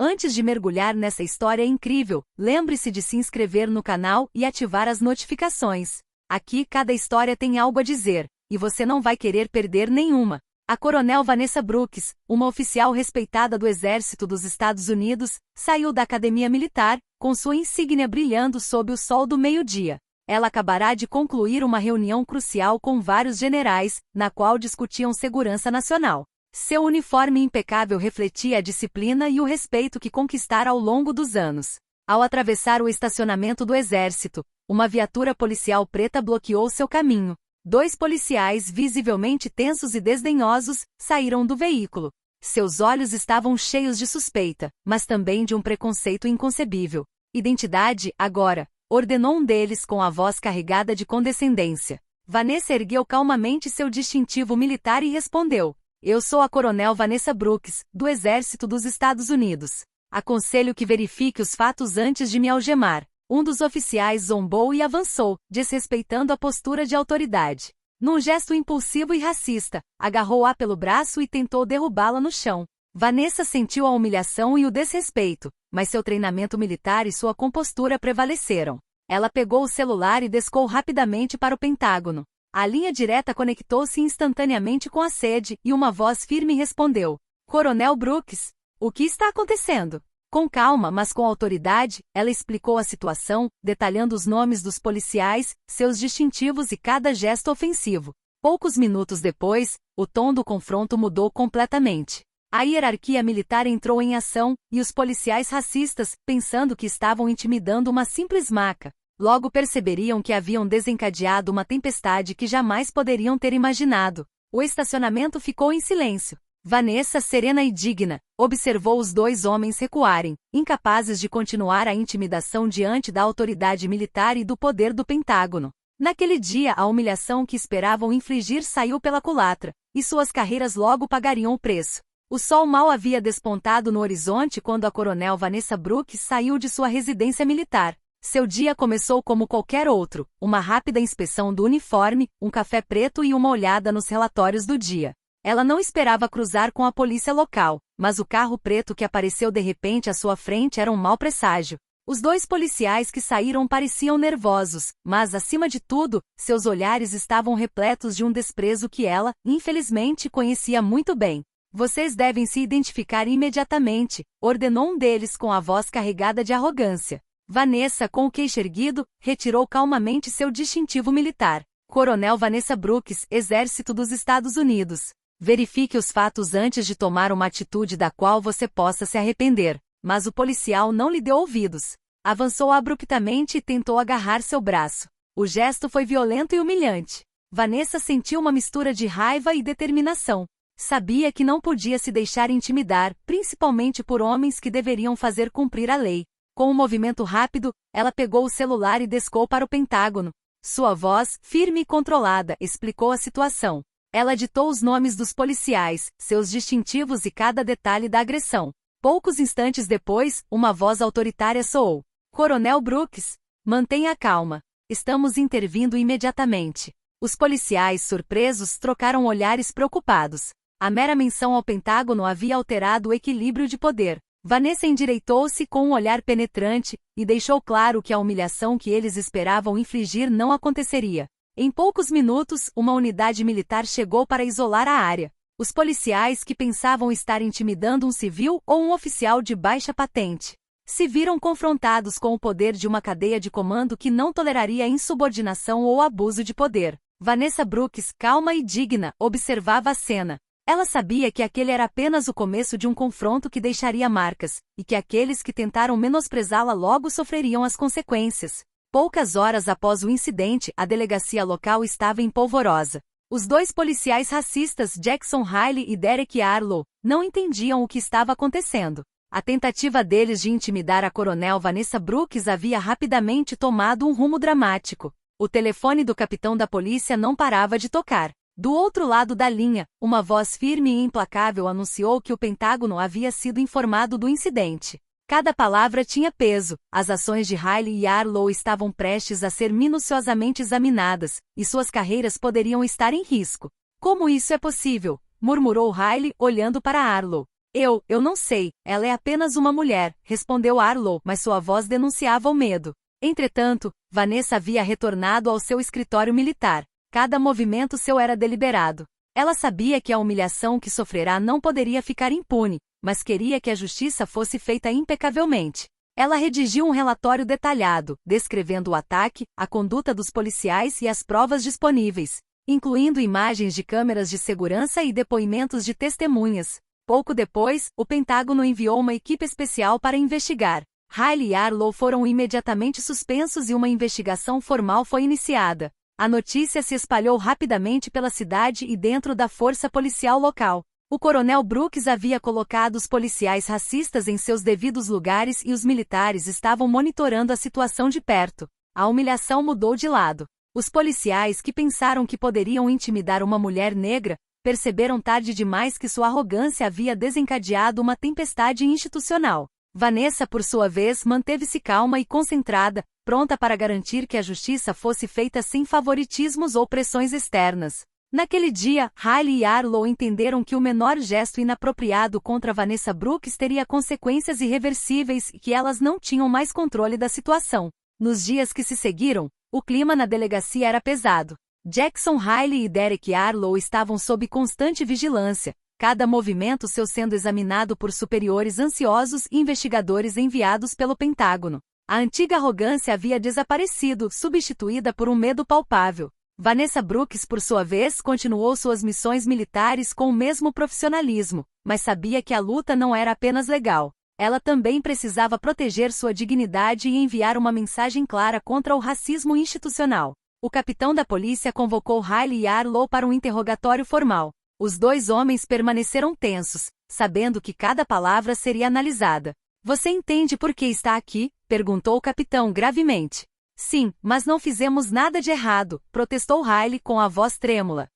Antes de mergulhar nessa história incrível, lembre-se de se inscrever no canal e ativar as notificações. Aqui cada história tem algo a dizer, e você não vai querer perder nenhuma. A Coronel Vanessa Brooks, uma oficial respeitada do Exército dos Estados Unidos, saiu da Academia Militar, com sua insígnia brilhando sob o sol do meio-dia. Ela acabará de concluir uma reunião crucial com vários generais, na qual discutiam segurança nacional. Seu uniforme impecável refletia a disciplina e o respeito que conquistara ao longo dos anos. Ao atravessar o estacionamento do Exército, uma viatura policial preta bloqueou seu caminho. 2 policiais, visivelmente tensos e desdenhosos, saíram do veículo. Seus olhos estavam cheios de suspeita, mas também de um preconceito inconcebível. Identidade, agora, ordenou um deles com a voz carregada de condescendência. Vanessa ergueu calmamente seu distintivo militar e respondeu: "Eu sou a Coronel Vanessa Brooks, do Exército dos Estados Unidos. Aconselho que verifique os fatos antes de me algemar." Um dos oficiais zombou e avançou, desrespeitando a postura de autoridade. Num gesto impulsivo e racista, agarrou-a pelo braço e tentou derrubá-la no chão. Vanessa sentiu a humilhação e o desrespeito, mas seu treinamento militar e sua compostura prevaleceram. Ela pegou o celular e desceu rapidamente para o Pentágono. A linha direta conectou-se instantaneamente com a sede e uma voz firme respondeu: "Coronel Brooks, o que está acontecendo?" Com calma, mas com autoridade, ela explicou a situação, detalhando os nomes dos policiais, seus distintivos e cada gesto ofensivo. Poucos minutos depois, o tom do confronto mudou completamente. A hierarquia militar entrou em ação, e os policiais racistas, pensando que estavam intimidando uma simples maca, logo perceberiam que haviam desencadeado uma tempestade que jamais poderiam ter imaginado. O estacionamento ficou em silêncio. Vanessa, serena e digna, observou os 2 homens recuarem, incapazes de continuar a intimidação diante da autoridade militar e do poder do Pentágono. Naquele dia, a humilhação que esperavam infligir saiu pela culatra, e suas carreiras logo pagariam o preço. O sol mal havia despontado no horizonte quando a Coronel Vanessa Brooks saiu de sua residência militar. Seu dia começou como qualquer outro: uma rápida inspeção do uniforme, um café preto e uma olhada nos relatórios do dia. Ela não esperava cruzar com a polícia local, mas o carro preto que apareceu de repente à sua frente era um mau presságio. Os 2 policiais que saíram pareciam nervosos, mas, acima de tudo, seus olhares estavam repletos de um desprezo que ela, infelizmente, conhecia muito bem. "Vocês devem se identificar imediatamente", ordenou um deles com a voz carregada de arrogância. Vanessa, com o queixo erguido, retirou calmamente seu distintivo militar. "Coronel Vanessa Brooks, Exército dos Estados Unidos. Verifique os fatos antes de tomar uma atitude da qual você possa se arrepender." Mas o policial não lhe deu ouvidos. Avançou abruptamente e tentou agarrar seu braço. O gesto foi violento e humilhante. Vanessa sentiu uma mistura de raiva e determinação. Sabia que não podia se deixar intimidar, principalmente por homens que deveriam fazer cumprir a lei. Com um movimento rápido, ela pegou o celular e desceu para o Pentágono. Sua voz, firme e controlada, explicou a situação. Ela ditou os nomes dos policiais, seus distintivos e cada detalhe da agressão. Poucos instantes depois, uma voz autoritária soou: "Coronel Brooks, mantenha a calma. Estamos intervindo imediatamente." Os policiais, surpresos, trocaram olhares preocupados. A mera menção ao Pentágono havia alterado o equilíbrio de poder. Vanessa endireitou-se com um olhar penetrante, e deixou claro que a humilhação que eles esperavam infligir não aconteceria. Em poucos minutos, uma unidade militar chegou para isolar a área. Os policiais que pensavam estar intimidando um civil ou um oficial de baixa patente se viram confrontados com o poder de uma cadeia de comando que não toleraria insubordinação ou abuso de poder. Vanessa Brooks, calma e digna, observava a cena. Ela sabia que aquele era apenas o começo de um confronto que deixaria marcas, e que aqueles que tentaram menosprezá-la logo sofreriam as consequências. Poucas horas após o incidente, a delegacia local estava em polvorosa. Os 2 policiais racistas, Jackson Riley e Derek Arlow, não entendiam o que estava acontecendo. A tentativa deles de intimidar a Coronel Vanessa Brooks havia rapidamente tomado um rumo dramático. O telefone do capitão da polícia não parava de tocar. Do outro lado da linha, uma voz firme e implacável anunciou que o Pentágono havia sido informado do incidente. Cada palavra tinha peso. As ações de Riley e Arlow estavam prestes a ser minuciosamente examinadas, e suas carreiras poderiam estar em risco. "Como isso é possível?", murmurou Riley, olhando para Arlow. Eu não sei, ela é apenas uma mulher, respondeu Arlo, mas sua voz denunciava o medo. Entretanto, Vanessa havia retornado ao seu escritório militar. Cada movimento seu era deliberado. Ela sabia que a humilhação que sofrerá não poderia ficar impune, mas queria que a justiça fosse feita impecavelmente. Ela redigiu um relatório detalhado, descrevendo o ataque, a conduta dos policiais e as provas disponíveis, incluindo imagens de câmeras de segurança e depoimentos de testemunhas. Pouco depois, o Pentágono enviou uma equipe especial para investigar. Riley e Arlo foram imediatamente suspensos e uma investigação formal foi iniciada. A notícia se espalhou rapidamente pela cidade e dentro da força policial local. O coronel Brooks havia colocado os policiais racistas em seus devidos lugares e os militares estavam monitorando a situação de perto. A humilhação mudou de lado. Os policiais que pensaram que poderiam intimidar uma mulher negra, perceberam tarde demais que sua arrogância havia desencadeado uma tempestade institucional. Vanessa, por sua vez, manteve-se calma e concentrada, pronta para garantir que a justiça fosse feita sem favoritismos ou pressões externas. Naquele dia, Riley e Arlo entenderam que o menor gesto inapropriado contra Vanessa Brooks teria consequências irreversíveis e que elas não tinham mais controle da situação. Nos dias que se seguiram, o clima na delegacia era pesado. Jackson Riley e Derek Arlo estavam sob constante vigilância, cada movimento seu sendo examinado por superiores ansiosos e investigadores enviados pelo Pentágono. A antiga arrogância havia desaparecido, substituída por um medo palpável. Vanessa Brooks, por sua vez, continuou suas missões militares com o mesmo profissionalismo, mas sabia que a luta não era apenas legal. Ela também precisava proteger sua dignidade e enviar uma mensagem clara contra o racismo institucional. O capitão da polícia convocou Riley e Arlo para um interrogatório formal. Os dois homens permaneceram tensos, sabendo que cada palavra seria analisada. Você entende por que está aqui? Perguntou o capitão gravemente. Sim, mas não fizemos nada de errado, protestou Riley com a voz trêmula.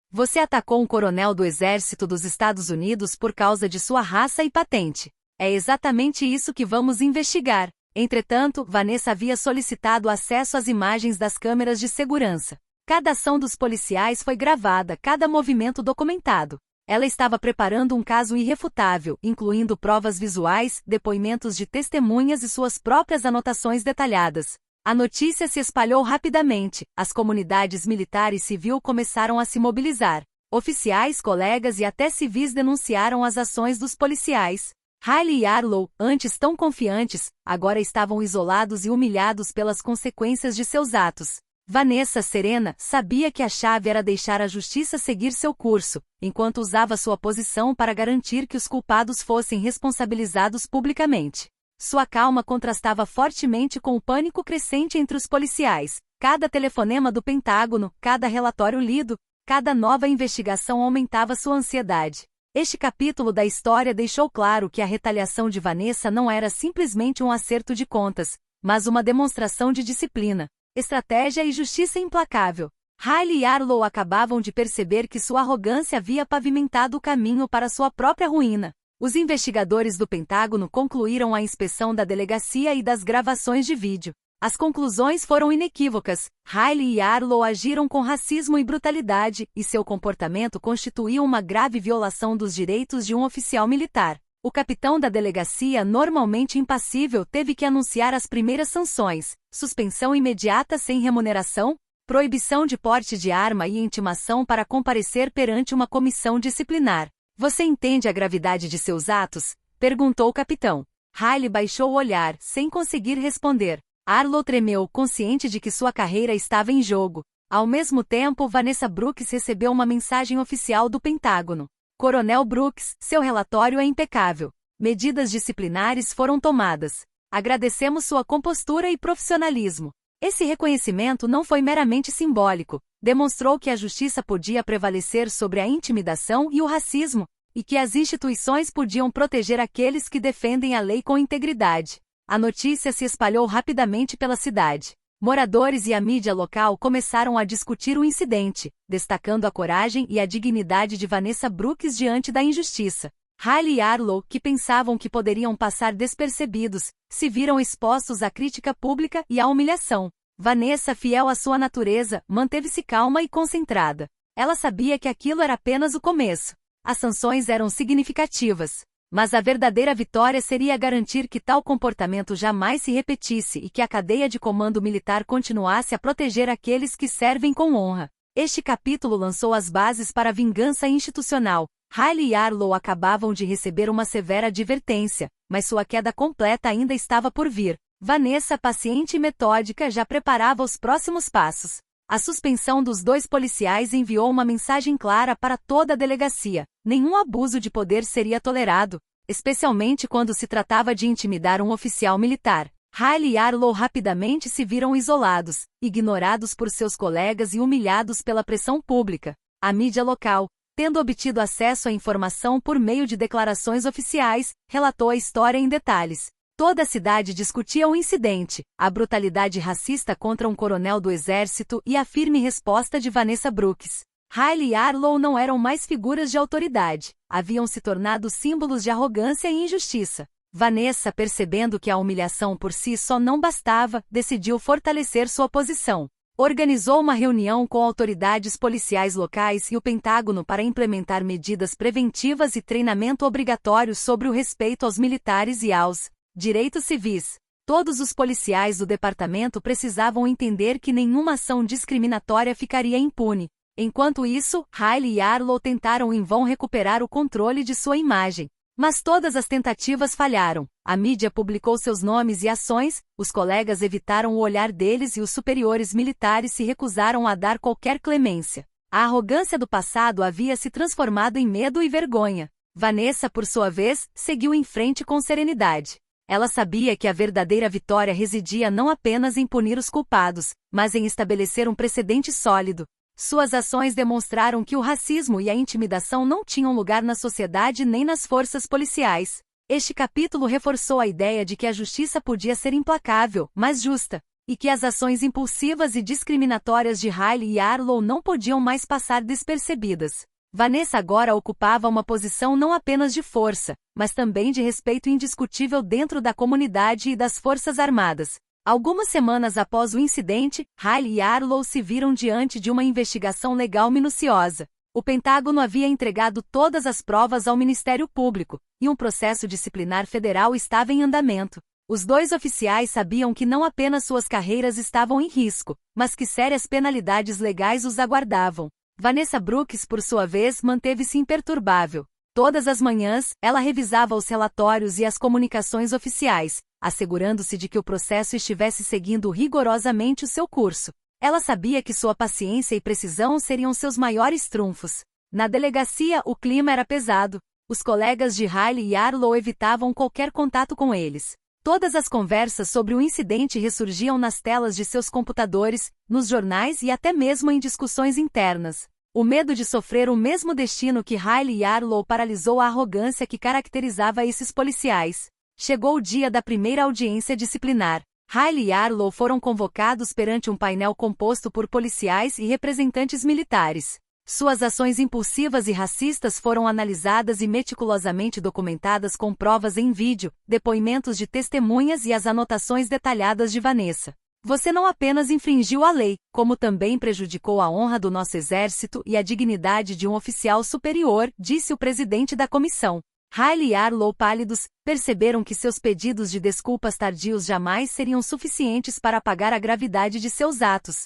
Você atacou um coronel do Exército dos Estados Unidos por causa de sua raça e patente. É exatamente isso que vamos investigar. Entretanto, Vanessa havia solicitado acesso às imagens das câmeras de segurança. Cada ação dos policiais foi gravada, cada movimento documentado. Ela estava preparando um caso irrefutável, incluindo provas visuais, depoimentos de testemunhas e suas próprias anotações detalhadas. A notícia se espalhou rapidamente, as comunidades militar e civil começaram a se mobilizar. Oficiais, colegas e até civis denunciaram as ações dos policiais. Riley e Arlo, antes tão confiantes, agora estavam isolados e humilhados pelas consequências de seus atos. Vanessa, serena, sabia que a chave era deixar a justiça seguir seu curso, enquanto usava sua posição para garantir que os culpados fossem responsabilizados publicamente. Sua calma contrastava fortemente com o pânico crescente entre os policiais. Cada telefonema do Pentágono, cada relatório lido, cada nova investigação aumentava sua ansiedade. Este capítulo da história deixou claro que a retaliação de Vanessa não era simplesmente um acerto de contas, mas uma demonstração de disciplina, estratégia e justiça implacável. Riley e Arlo acabavam de perceber que sua arrogância havia pavimentado o caminho para sua própria ruína. Os investigadores do Pentágono concluíram a inspeção da delegacia e das gravações de vídeo. As conclusões foram inequívocas. Riley e Arlo agiram com racismo e brutalidade, e seu comportamento constituiu uma grave violação dos direitos de um oficial militar. O capitão da delegacia, normalmente impassível, teve que anunciar as primeiras sanções: suspensão imediata sem remuneração, proibição de porte de arma e intimação para comparecer perante uma comissão disciplinar. Você entende a gravidade de seus atos? Perguntou o capitão. Riley baixou o olhar, sem conseguir responder. Arlo tremeu, consciente de que sua carreira estava em jogo. Ao mesmo tempo, Vanessa Brooks recebeu uma mensagem oficial do Pentágono. Coronel Brooks, seu relatório é impecável. Medidas disciplinares foram tomadas. Agradecemos sua compostura e profissionalismo. Esse reconhecimento não foi meramente simbólico. Demonstrou que a justiça podia prevalecer sobre a intimidação e o racismo, e que as instituições podiam proteger aqueles que defendem a lei com integridade. A notícia se espalhou rapidamente pela cidade. Moradores e a mídia local começaram a discutir o incidente, destacando a coragem e a dignidade de Vanessa Brooks diante da injustiça. Riley e Arlo, que pensavam que poderiam passar despercebidos, se viram expostos à crítica pública e à humilhação. Vanessa, fiel à sua natureza, manteve-se calma e concentrada. Ela sabia que aquilo era apenas o começo. As sanções eram significativas. Mas a verdadeira vitória seria garantir que tal comportamento jamais se repetisse e que a cadeia de comando militar continuasse a proteger aqueles que servem com honra. Este capítulo lançou as bases para a vingança institucional. Riley e Arlo acabavam de receber uma severa advertência, mas sua queda completa ainda estava por vir. Vanessa, paciente e metódica, já preparava os próximos passos. A suspensão dos 2 policiais enviou uma mensagem clara para toda a delegacia. Nenhum abuso de poder seria tolerado, especialmente quando se tratava de intimidar um oficial militar. Riley e Arlo rapidamente se viram isolados, ignorados por seus colegas e humilhados pela pressão pública. A mídia local, tendo obtido acesso à informação por meio de declarações oficiais, relatou a história em detalhes. Toda a cidade discutia o incidente, a brutalidade racista contra um coronel do exército e a firme resposta de Vanessa Brooks. Riley e Arlo não eram mais figuras de autoridade, haviam se tornado símbolos de arrogância e injustiça. Vanessa, percebendo que a humilhação por si só não bastava, decidiu fortalecer sua posição. Organizou uma reunião com autoridades policiais locais e o Pentágono para implementar medidas preventivas e treinamento obrigatório sobre o respeito aos militares e aos direitos civis. Todos os policiais do departamento precisavam entender que nenhuma ação discriminatória ficaria impune. Enquanto isso, Riley e Arlo tentaram em vão recuperar o controle de sua imagem. Mas todas as tentativas falharam. A mídia publicou seus nomes e ações, os colegas evitaram o olhar deles e os superiores militares se recusaram a dar qualquer clemência. A arrogância do passado havia se transformado em medo e vergonha. Vanessa, por sua vez, seguiu em frente com serenidade. Ela sabia que a verdadeira vitória residia não apenas em punir os culpados, mas em estabelecer um precedente sólido. Suas ações demonstraram que o racismo e a intimidação não tinham lugar na sociedade nem nas forças policiais. Este capítulo reforçou a ideia de que a justiça podia ser implacável, mas justa, e que as ações impulsivas e discriminatórias de Riley e Arlo não podiam mais passar despercebidas. Vanessa agora ocupava uma posição não apenas de força, mas também de respeito indiscutível dentro da comunidade e das Forças Armadas. Algumas semanas após o incidente, Riley e Arlo se viram diante de uma investigação legal minuciosa. O Pentágono havia entregado todas as provas ao Ministério Público, e um processo disciplinar federal estava em andamento. Os 2 oficiais sabiam que não apenas suas carreiras estavam em risco, mas que sérias penalidades legais os aguardavam. Vanessa Brooks, por sua vez, manteve-se imperturbável. Todas as manhãs, ela revisava os relatórios e as comunicações oficiais, assegurando-se de que o processo estivesse seguindo rigorosamente o seu curso. Ela sabia que sua paciência e precisão seriam seus maiores trunfos. Na delegacia, o clima era pesado. Os colegas de Riley e Arlo evitavam qualquer contato com eles. Todas as conversas sobre o incidente ressurgiam nas telas de seus computadores, nos jornais e até mesmo em discussões internas. O medo de sofrer o mesmo destino que Riley e Arlo paralisou a arrogância que caracterizava esses policiais. Chegou o dia da primeira audiência disciplinar. Riley e Arlo foram convocados perante um painel composto por policiais e representantes militares. Suas ações impulsivas e racistas foram analisadas e meticulosamente documentadas com provas em vídeo, depoimentos de testemunhas e as anotações detalhadas de Vanessa. Você não apenas infringiu a lei, como também prejudicou a honra do nosso exército e a dignidade de um oficial superior, disse o presidente da comissão. Riley e Arlo, pálidos, perceberam que seus pedidos de desculpas tardios jamais seriam suficientes para apagar a gravidade de seus atos.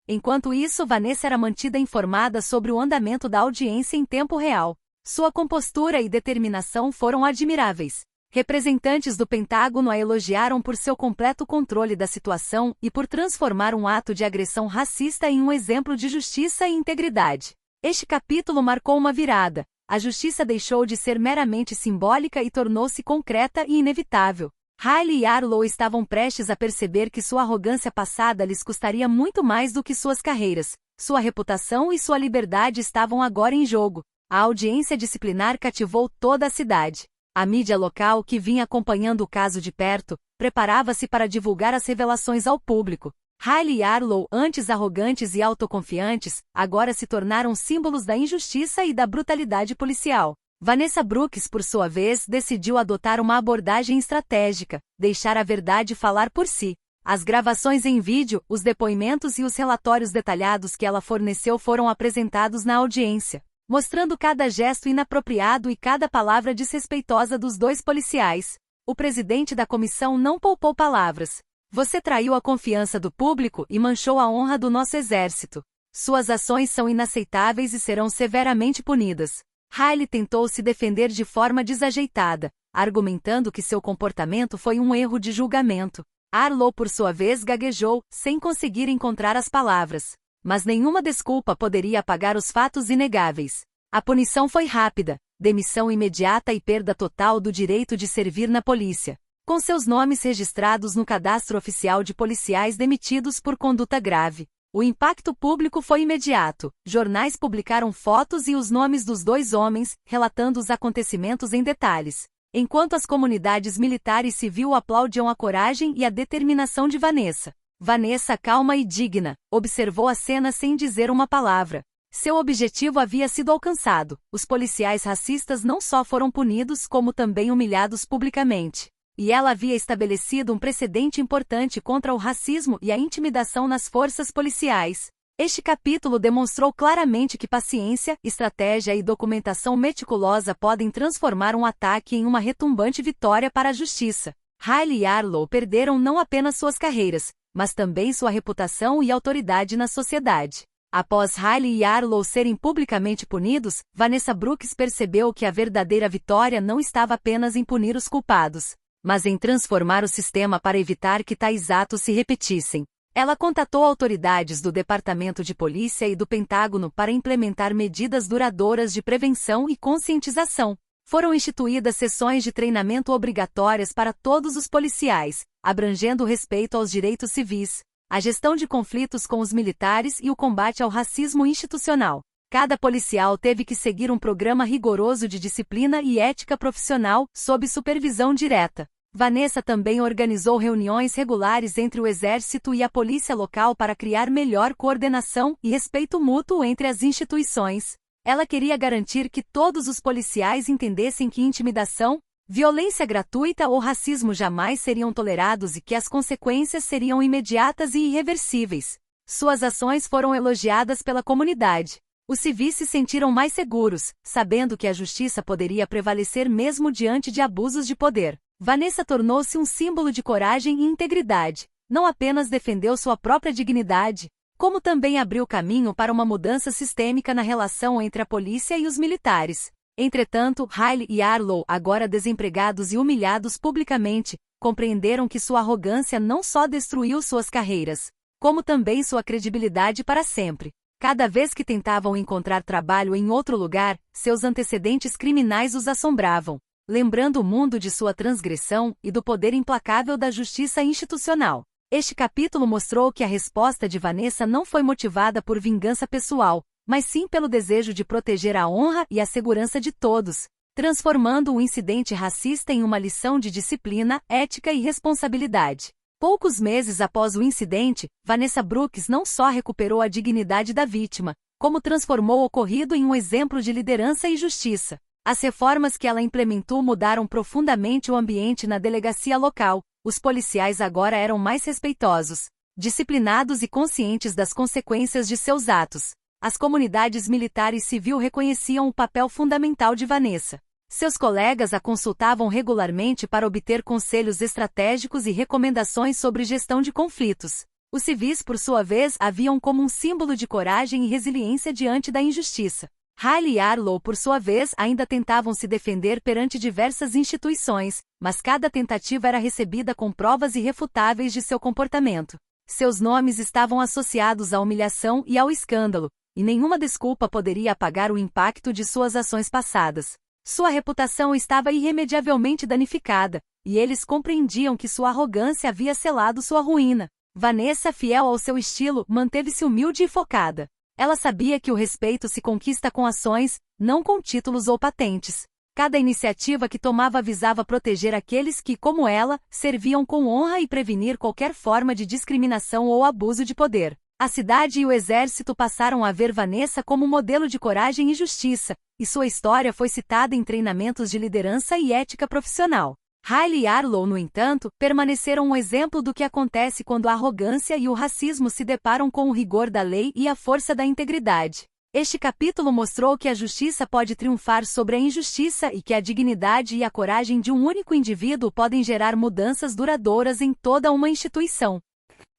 Enquanto isso, Vanessa era mantida informada sobre o andamento da audiência em tempo real. Sua compostura e determinação foram admiráveis. Representantes do Pentágono a elogiaram por seu completo controle da situação e por transformar um ato de agressão racista em um exemplo de justiça e integridade. Este capítulo marcou uma virada. A justiça deixou de ser meramente simbólica e tornou-se concreta e inevitável. Riley e Arlo estavam prestes a perceber que sua arrogância passada lhes custaria muito mais do que suas carreiras. Sua reputação e sua liberdade estavam agora em jogo. A audiência disciplinar cativou toda a cidade. A mídia local, que vinha acompanhando o caso de perto, preparava-se para divulgar as revelações ao público. Riley e Arlo, antes arrogantes e autoconfiantes, agora se tornaram símbolos da injustiça e da brutalidade policial. Vanessa Brooks, por sua vez, decidiu adotar uma abordagem estratégica, deixar a verdade falar por si. As gravações em vídeo, os depoimentos e os relatórios detalhados que ela forneceu foram apresentados na audiência. mostrando cada gesto inapropriado e cada palavra desrespeitosa dos dois policiais. O presidente da comissão não poupou palavras. Você traiu a confiança do público e manchou a honra do nosso exército. Suas ações são inaceitáveis e serão severamente punidas. Riley tentou se defender de forma desajeitada, argumentando que seu comportamento foi um erro de julgamento. Arlo, por sua vez, gaguejou, sem conseguir encontrar as palavras. Mas nenhuma desculpa poderia apagar os fatos inegáveis. A punição foi rápida, demissão imediata e perda total do direito de servir na polícia, com seus nomes registrados no cadastro oficial de policiais demitidos por conduta grave. O impacto público foi imediato. Jornais publicaram fotos e os nomes dos dois homens, relatando os acontecimentos em detalhes, enquanto as comunidades militar e civil aplaudiam a coragem e a determinação de Vanessa. Vanessa, calma e digna, observou a cena sem dizer uma palavra. Seu objetivo havia sido alcançado. Os policiais racistas não só foram punidos como também humilhados publicamente. E ela havia estabelecido um precedente importante contra o racismo e a intimidação nas forças policiais. Este capítulo demonstrou claramente que paciência, estratégia e documentação meticulosa podem transformar um ataque em uma retumbante vitória para a justiça. Riley e Arlo perderam não apenas suas carreiras, mas também sua reputação e autoridade na sociedade. Após Riley e Arlo serem publicamente punidos, Vanessa Brooks percebeu que a verdadeira vitória não estava apenas em punir os culpados, mas em transformar o sistema para evitar que tais atos se repetissem. Ela contatou autoridades do Departamento de Polícia e do Pentágono para implementar medidas duradouras de prevenção e conscientização. Foram instituídas sessões de treinamento obrigatórias para todos os policiais, abrangendo o respeito aos direitos civis, a gestão de conflitos com os militares e o combate ao racismo institucional. Cada policial teve que seguir um programa rigoroso de disciplina e ética profissional, sob supervisão direta. Vanessa também organizou reuniões regulares entre o Exército e a polícia local para criar melhor coordenação e respeito mútuo entre as instituições. Ela queria garantir que todos os policiais entendessem que intimidação, violência gratuita ou racismo jamais seriam tolerados e que as consequências seriam imediatas e irreversíveis. Suas ações foram elogiadas pela comunidade. Os civis se sentiram mais seguros, sabendo que a justiça poderia prevalecer mesmo diante de abusos de poder. Vanessa tornou-se um símbolo de coragem e integridade. Não apenas defendeu sua própria dignidade, como também abriu caminho para uma mudança sistêmica na relação entre a polícia e os militares. Entretanto, Riley e Arlo, agora desempregados e humilhados publicamente, compreenderam que sua arrogância não só destruiu suas carreiras, como também sua credibilidade para sempre. Cada vez que tentavam encontrar trabalho em outro lugar, seus antecedentes criminais os assombravam, lembrando o mundo de sua transgressão e do poder implacável da justiça institucional. Este capítulo mostrou que a resposta de Vanessa não foi motivada por vingança pessoal, mas sim pelo desejo de proteger a honra e a segurança de todos, transformando o incidente racista em uma lição de disciplina, ética e responsabilidade. Poucos meses após o incidente, Vanessa Brooks não só recuperou a dignidade da vítima, como transformou o ocorrido em um exemplo de liderança e justiça. As reformas que ela implementou mudaram profundamente o ambiente na delegacia local. Os policiais agora eram mais respeitosos, disciplinados e conscientes das consequências de seus atos. As comunidades militar e civil reconheciam o papel fundamental de Vanessa. Seus colegas a consultavam regularmente para obter conselhos estratégicos e recomendações sobre gestão de conflitos. Os civis, por sua vez, a viam como um símbolo de coragem e resiliência diante da injustiça. Riley e Arlo, por sua vez, ainda tentavam se defender perante diversas instituições, mas cada tentativa era recebida com provas irrefutáveis de seu comportamento. Seus nomes estavam associados à humilhação e ao escândalo, e nenhuma desculpa poderia apagar o impacto de suas ações passadas. Sua reputação estava irremediavelmente danificada, e eles compreendiam que sua arrogância havia selado sua ruína. Vanessa, fiel ao seu estilo, manteve-se humilde e focada. Ela sabia que o respeito se conquista com ações, não com títulos ou patentes. Cada iniciativa que tomava visava proteger aqueles que, como ela, serviam com honra e prevenir qualquer forma de discriminação ou abuso de poder. A cidade e o exército passaram a ver Vanessa como modelo de coragem e justiça, e sua história foi citada em treinamentos de liderança e ética profissional. Riley e Arlo, no entanto, permaneceram um exemplo do que acontece quando a arrogância e o racismo se deparam com o rigor da lei e a força da integridade. Este capítulo mostrou que a justiça pode triunfar sobre a injustiça e que a dignidade e a coragem de um único indivíduo podem gerar mudanças duradouras em toda uma instituição.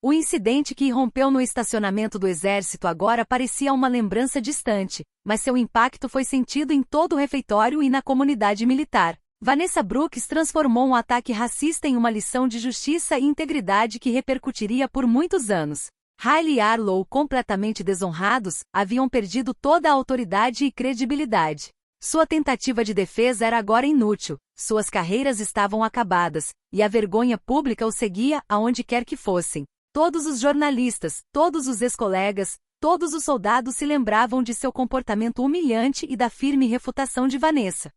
O incidente que irrompeu no estacionamento do exército agora parecia uma lembrança distante, mas seu impacto foi sentido em todo o refeitório e na comunidade militar. Vanessa Brooks transformou um ataque racista em uma lição de justiça e integridade que repercutiria por muitos anos. Hailey e Arlo, completamente desonrados, haviam perdido toda a autoridade e credibilidade. Sua tentativa de defesa era agora inútil, suas carreiras estavam acabadas, e a vergonha pública os seguia aonde quer que fossem. Todos os jornalistas, todos os ex-colegas, todos os soldados se lembravam de seu comportamento humilhante e da firme refutação de Vanessa.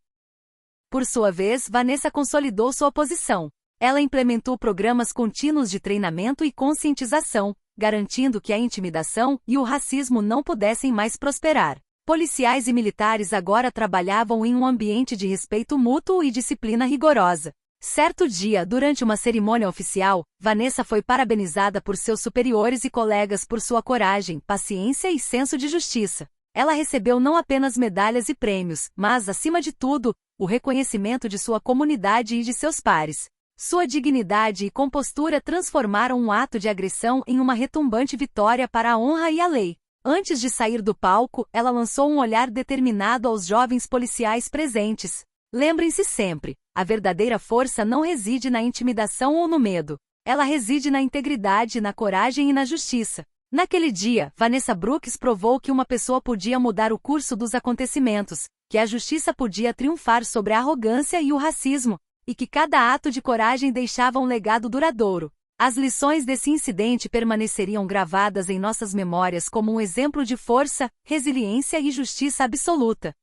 Por sua vez, Vanessa consolidou sua posição. Ela implementou programas contínuos de treinamento e conscientização, garantindo que a intimidação e o racismo não pudessem mais prosperar. Policiais e militares agora trabalhavam em um ambiente de respeito mútuo e disciplina rigorosa. Certo dia, durante uma cerimônia oficial, Vanessa foi parabenizada por seus superiores e colegas por sua coragem, paciência e senso de justiça. Ela recebeu não apenas medalhas e prêmios, mas, acima de tudo, o reconhecimento de sua comunidade e de seus pares. Sua dignidade e compostura transformaram um ato de agressão em uma retumbante vitória para a honra e a lei. Antes de sair do palco, ela lançou um olhar determinado aos jovens policiais presentes. Lembrem-se sempre, a verdadeira força não reside na intimidação ou no medo. Ela reside na integridade, na coragem e na justiça. Naquele dia, Vanessa Brooks provou que uma pessoa podia mudar o curso dos acontecimentos, que a justiça podia triunfar sobre a arrogância e o racismo, e que cada ato de coragem deixava um legado duradouro. As lições desse incidente permaneceriam gravadas em nossas memórias como um exemplo de força, resiliência e justiça absoluta.